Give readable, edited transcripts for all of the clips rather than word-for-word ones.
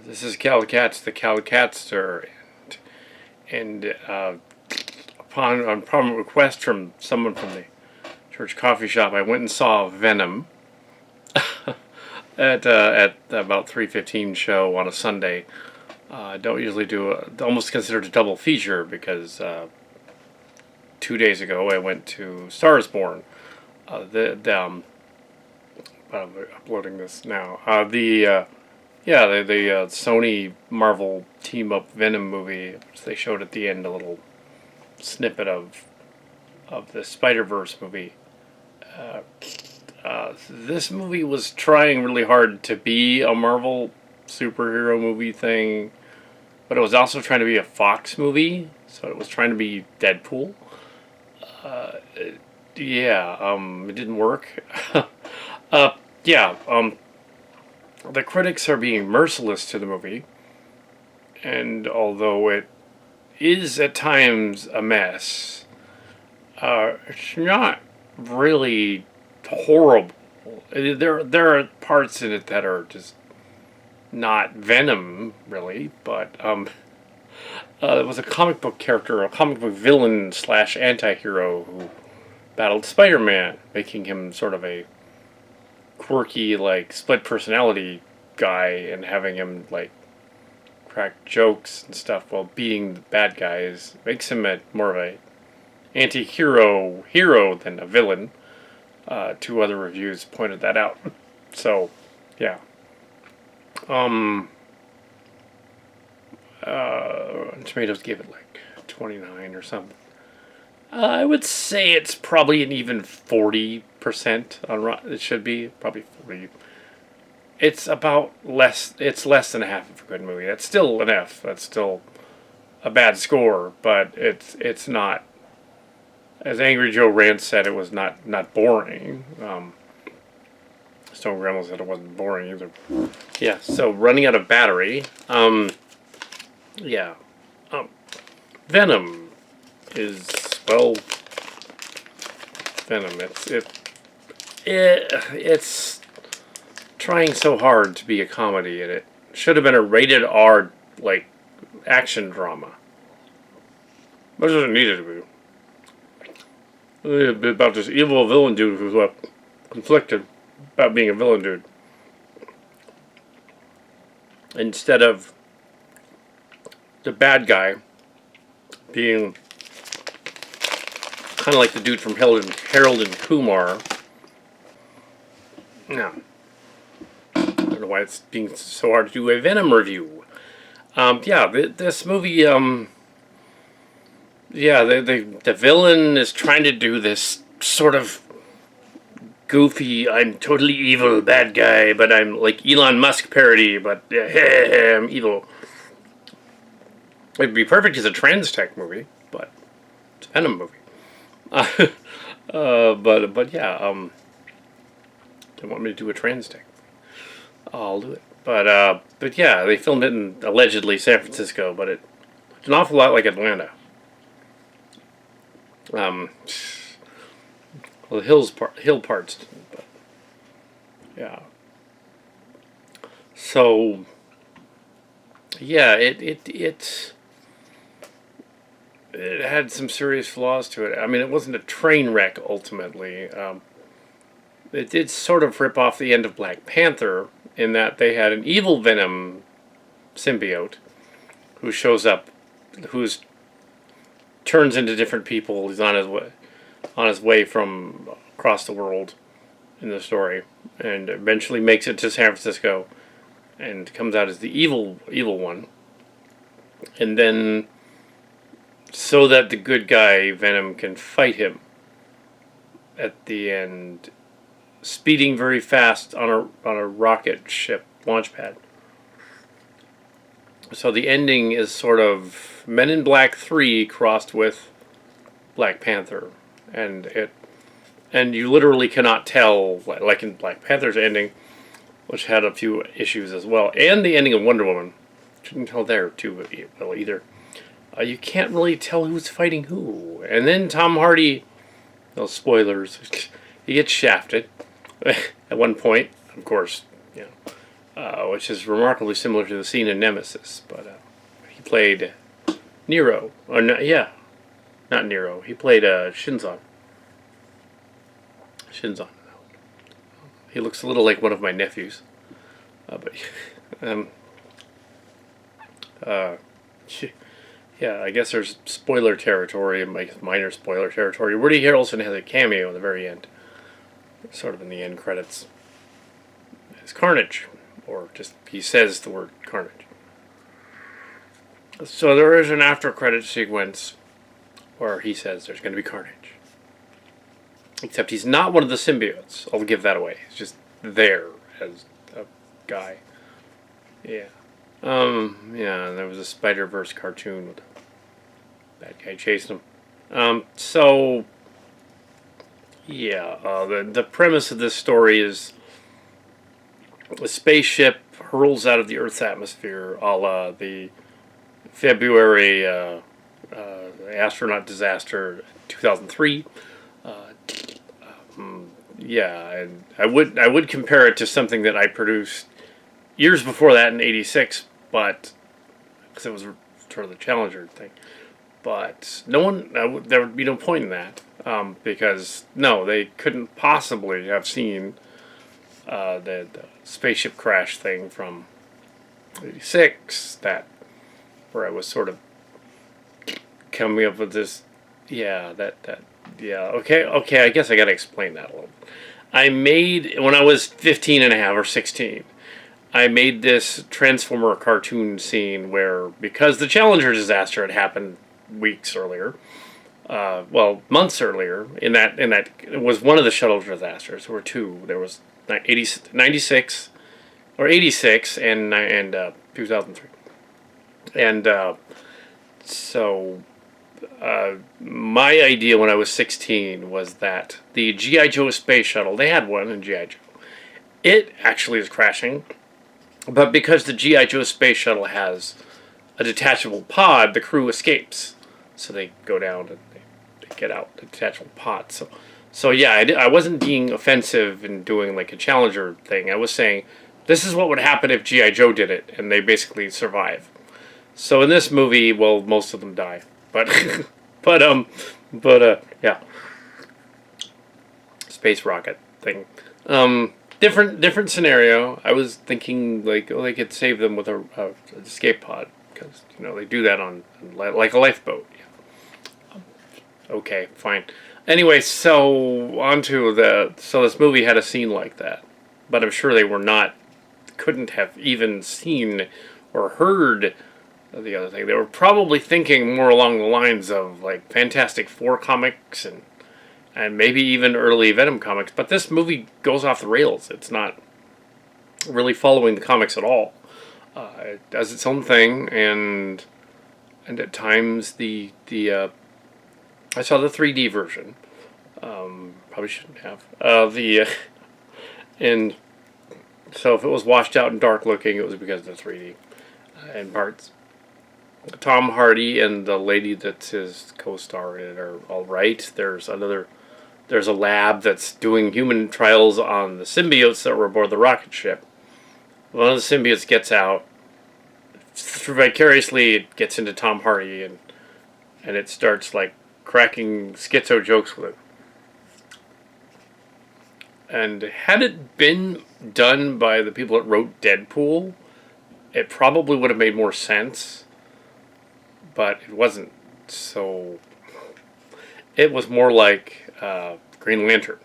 This is Kal Kat's the Kal Katster, and upon request from someone from the church coffee shop, I went and saw Venom at about 3:15 show on a Sunday. I don't usually do almost considered a double feature because 2 days ago I went to Stars Born. I'm uploading this now. The Sony Marvel team up Venom movie, which they showed at the end, a little snippet of the Spider-Verse movie. This movie was trying really hard to be a Marvel superhero movie thing, but it was also trying to be a Fox movie, so it was trying to be Deadpool. It didn't work. uh, yeah, the critics are being merciless to the movie, and although it is at times a mess, it's not really horrible. There are parts in it that are just not Venom, really, but it was a comic book character, a comic book villain slash anti-hero who battled Spider-Man, making him sort of a quirky, like, split personality guy, and having him, like, crack jokes and stuff while beating the bad guys makes him more of a anti-hero than a villain. Two other reviews pointed that out. So, yeah. Tomatoes gave it like 29 or something. I would say it's probably an even 40% on Rotten. It should be probably 40. It's about less. It's less than half of a good movie. That's still an F. That's still a bad score, but it's not. As Angry Joe Rant said, it was not boring. Stone Gremlin said it wasn't boring either. Yeah. So running out of battery. Yeah. Venom is, well, Venom. It's trying so hard to be a comedy, and it should have been a rated R, like, action drama. But it needed to be. About this evil villain dude who's conflicted about being a villain dude, instead of the bad guy being kind of like the dude from Harold and Kumar. No. I don't know why it's being so hard to do a Venom review. This movie, the villain is trying to do this sort of goofy, I'm totally evil bad guy, but I'm like Elon Musk parody, but I'm evil. It'd be perfect as a trans tech movie, but it's a Venom movie. But yeah, they want me to do a trans tech. I'll do it. But yeah, they filmed it in allegedly San Francisco, but it's an awful lot like Atlanta. Well, the hill parts didn't, but yeah. So yeah, it had some serious flaws to it. I mean, it wasn't a train wreck ultimately. It did sort of rip off the end of Black Panther in that they had an evil Venom symbiote who shows up, turns into different people. He's on his way from across the world in the story, and eventually makes it to San Francisco, and comes out as the evil one. And then, so that the good guy Venom can fight him at the end, speeding very fast on a rocket ship launch pad. So the ending is sort of Men in Black 3 crossed with Black Panther, and you literally cannot tell, like in Black Panther's ending, which had a few issues as well, and the ending of Wonder Woman. Couldn't tell there too well either. You can't really tell who's fighting who. And then Tom Hardy, no spoilers, he gets shafted at one point. Of course, which is remarkably similar to the scene in Nemesis. But he played Nero, or no, yeah, not Nero. He played Shinzon. Shinzon. He looks a little like one of my nephews. But um, uh, yeah, I guess there's spoiler territory, minor spoiler territory. Woody Harrelson has a cameo at the very end, sort of in the end credits. It's Carnage, or just he says the word Carnage. So there is an after credit sequence where he says there's going to be carnage. Except he's not one of the symbiotes. I'll give that away. He's just there as a guy. Yeah. Yeah, and there was a Spider-Verse cartoon with a bad guy chasing him. So, yeah, the premise of this story is a spaceship hurls out of the Earth's atmosphere, a la the February astronaut disaster 2003. Yeah, and I would compare it to something that I produced years before that in '86, but because it was sort of the Challenger thing. But no one, there would be no point in that because no, they couldn't possibly have seen the spaceship crash thing from '86. That where I was sort of coming up with this. Yeah, yeah, okay, I guess I gotta explain that a little. I made, when I was 15 and a half or 16, I made this Transformer cartoon scene where, because the Challenger disaster had happened weeks earlier, well, months earlier, in that it was one of the shuttle disasters. There were two. There was 96, or 86, and 2003. And so my idea when I was 16 was that the G.I. Joe space shuttle, they had one in G.I. Joe, it actually is crashing, but because the G.I. Joe space shuttle has a detachable pod, the crew escapes. So they go down and they get out the detachable pod. So yeah, I wasn't being offensive and doing like a Challenger thing. I was saying, this is what would happen if G.I. Joe did it, and they basically survive. So in this movie, well, most of them die. But, yeah. Space rocket thing. Different scenario. I was thinking, like, oh, they could save them with a escape pod. Because, they do that on like a lifeboat. Yeah. Okay, fine. Anyway, so, so this movie had a scene like that. But I'm sure they couldn't have even seen or heard the other thing. They were probably thinking more along the lines of like Fantastic Four comics and maybe even early Venom comics. But this movie goes off the rails. It's not really following the comics at all. It does its own thing, and at times the I saw the 3D version. Probably shouldn't have and so if it was washed out and dark looking, it was because of the 3D in parts. Tom Hardy and the lady that's his co-star in it are all right. There's a lab that's doing human trials on the symbiotes that were aboard the rocket ship. One of the symbiotes gets out. Vicariously, it gets into Tom Hardy, and it starts like cracking schizo jokes with it. And had it been done by the people that wrote Deadpool, it probably would have made more sense. But it wasn't. So it was more like Green Lantern.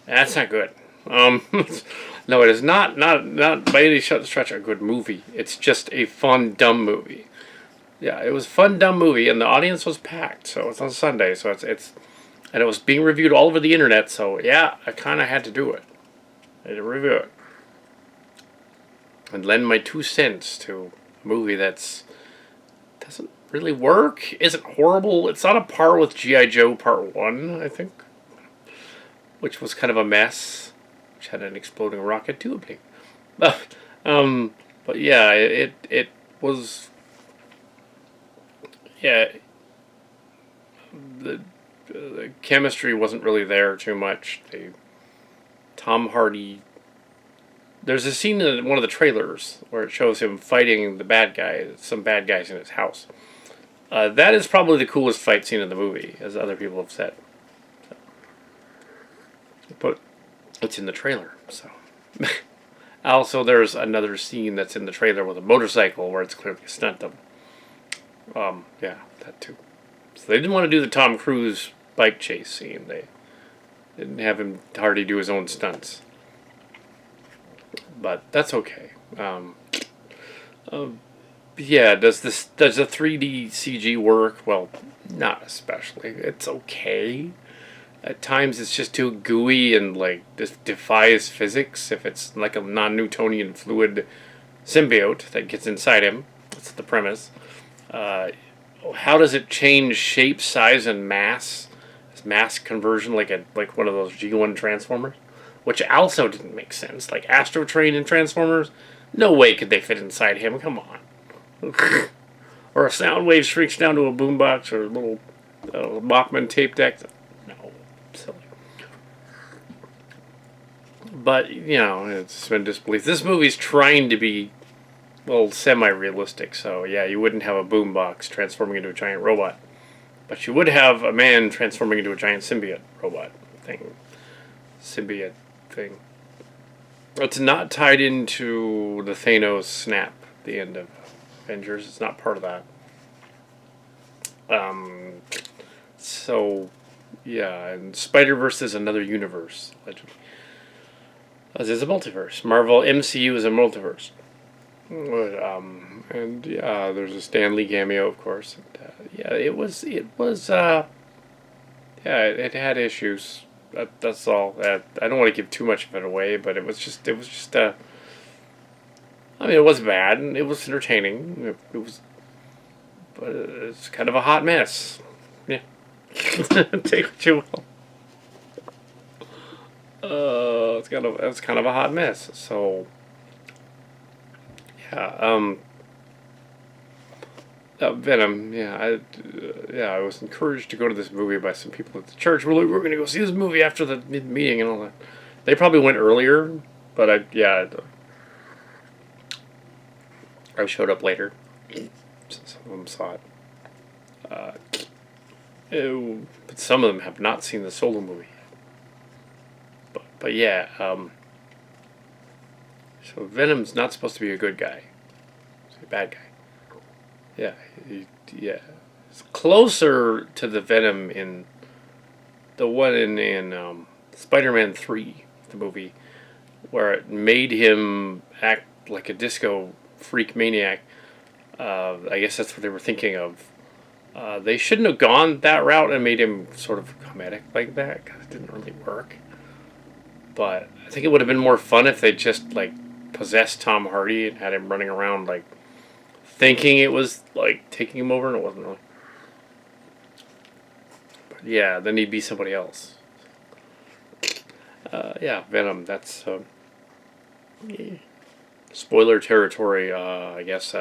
That's not good. No, it is not by any stretch a good movie. It's just a fun, dumb movie. Yeah, it was a fun, dumb movie, and the audience was packed. So it's on Sunday. So it's and it was being reviewed all over the internet. So yeah, I kind of had to do it. I had to review it and lend my 2 cents to a movie that's doesn't really work, isn't horrible. It's on a par with G.I. Joe Part 1, I think, which was kind of a mess, which had an exploding rocket too. But yeah, it was, yeah, the chemistry wasn't really there too much. Tom Hardy there's a scene in one of the trailers where it shows him fighting the bad guy, some bad guys in his house. That is probably the coolest fight scene in the movie, as other people have said. But it's in the trailer, so. Also, there's another scene that's in the trailer with a motorcycle where it's clearly a stunt double. Yeah, that too. So they didn't want to do the Tom Cruise bike chase scene. They didn't have him hardly do his own stunts. But that's okay. Yeah, does the 3D CG work? Well, not especially. It's okay. At times it's just too gooey and like this defies physics if it's like a non-Newtonian fluid symbiote that gets inside him. That's the premise. How does it change shape, size, and mass? Is mass conversion like one of those G1 transformers? Which also didn't make sense. Like Astro Train and Transformers, no way could they fit inside him. Come on. Or a sound wave shrinks down to a boombox or a little Walkman tape deck. No, silly. But it's been disbelief. This movie's trying to be, well, semi-realistic. So yeah, you wouldn't have a boombox transforming into a giant robot, but you would have a man transforming into a giant symbiote robot thing. Symbiote thing. It's not tied into the Thanos snap, the end of Avengers. It's not part of that. So, yeah, and Spider-Verse is another universe, allegedly. As is a multiverse. Marvel MCU is a multiverse. And yeah, there's a Stan Lee cameo, of course. And, yeah, it had issues. That's all. I don't want to give too much of it away, but it was just. I mean, it was bad, and it was entertaining. But it's kind of a hot mess. Yeah, take what you will. It's kind of a hot mess. So, yeah. Venom. Yeah, I was encouraged to go to this movie by some people at the church. We're going to go see this movie after the meeting and all that. They probably went earlier, but I showed up later. Some of them saw it. But some of them have not seen the Solo movie. But yeah. So Venom's not supposed to be a good guy. He's a bad guy. Yeah, yeah. It's closer to the Venom in the one in Spider-Man 3, the movie, where it made him act like a disco freak maniac. I guess that's what they were thinking of. They shouldn't have gone that route and made him sort of comedic like that, because it didn't really work. But I think it would have been more fun if they just like possessed Tom Hardy and had him running around like thinking it was like taking him over, and it wasn't really. But yeah, then he'd be somebody else. Yeah, Venom. That's yeah. Spoiler territory. I guess.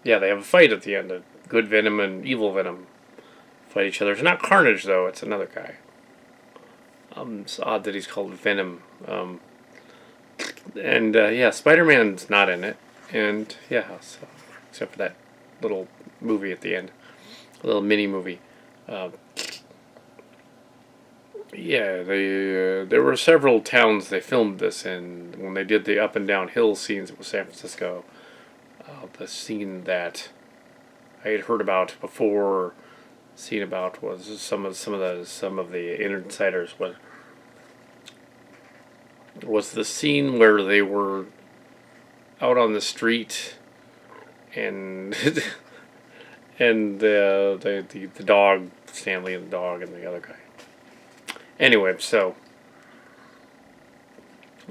Yeah, they have a fight at the end. Good Venom and evil Venom fight each other. It's not Carnage though. It's another guy. It's odd that he's called Venom. And yeah, Spider-Man's not in it. And yeah, so, except for that little movie at the end, a little mini movie. Yeah, there were several towns they filmed this in. When they did the up and down hill scenes, it was San Francisco. The scene that I had heard about before, seen about, was some of the insiders was the scene where they were out on the street and and the dog, Stanley and the dog and the other guy. Anyway, so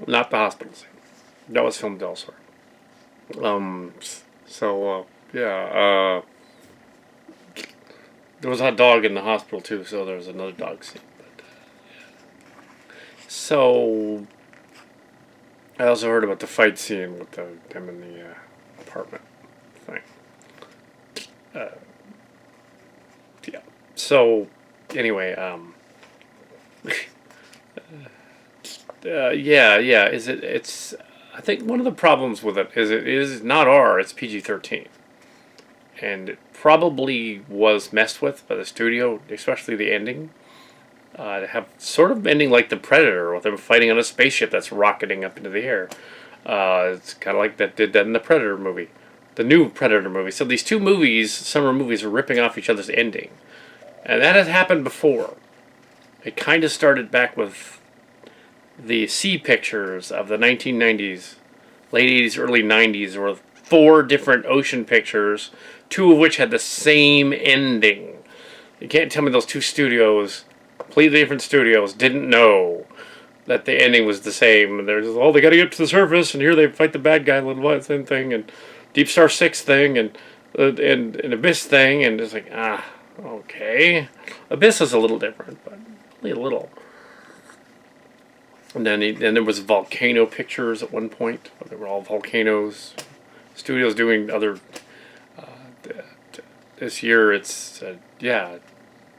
not the hospital scene. That was filmed elsewhere. Yeah. There was a dog in the hospital too, so there was another dog scene. But, yeah. So I also heard about the fight scene with them in the apartment thing. Yeah. So anyway, yeah. Is it? It's. I think one of the problems with it is not R, it's PG-13. And it probably was messed with by the studio, especially the ending. To have sort of ending like the Predator, with them fighting on a spaceship that's rocketing up into the air. It's kind of like that did that in the Predator movie, the new Predator movie. So these two movies, summer movies, are ripping off each other's ending, and that has happened before. It kind of started back with the Sea Pictures of the 1990s, late 80s, early 90s, were four different ocean pictures, two of which had the same ending. You can't tell me those two studios, completely different studios, didn't know that the ending was the same. And they're just, oh, they got to get up to the surface, and here they fight the bad guy, little same thing, and Deep Star 6 thing, and Abyss thing, and it's like, okay. Abyss is a little different, but only a little. And then there was Volcano Pictures at one point. They were all volcanoes. Studios doing other. This year it's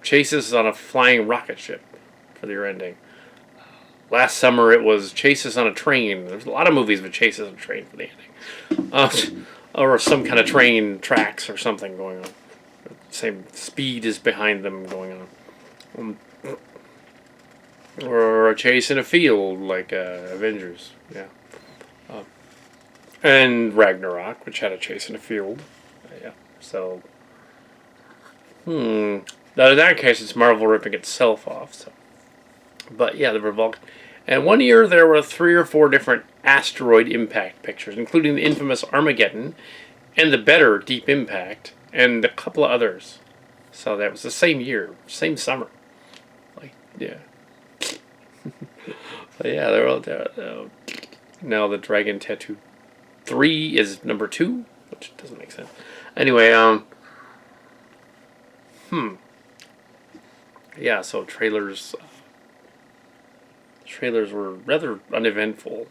chases on a flying rocket ship for their ending. Last summer it was chases on a train. There's a lot of movies with chases on a train for the ending, or some kind of train tracks or something going on. Same speed is behind them going on. Or a chase in a field, like Avengers, yeah. And Ragnarok, which had a chase in a field, yeah. So, now in that case, it's Marvel ripping itself off. So, but yeah, the Revolt. And one year there were 3 or 4 different asteroid impact pictures, including the infamous Armageddon, and the better Deep Impact, and a couple of others. So that was the same year, same summer. Like, yeah. But yeah, they're all there. Now the Dragon Tattoo 3 is number 2, which doesn't make sense. Anyway, yeah, so trailers were rather uneventful.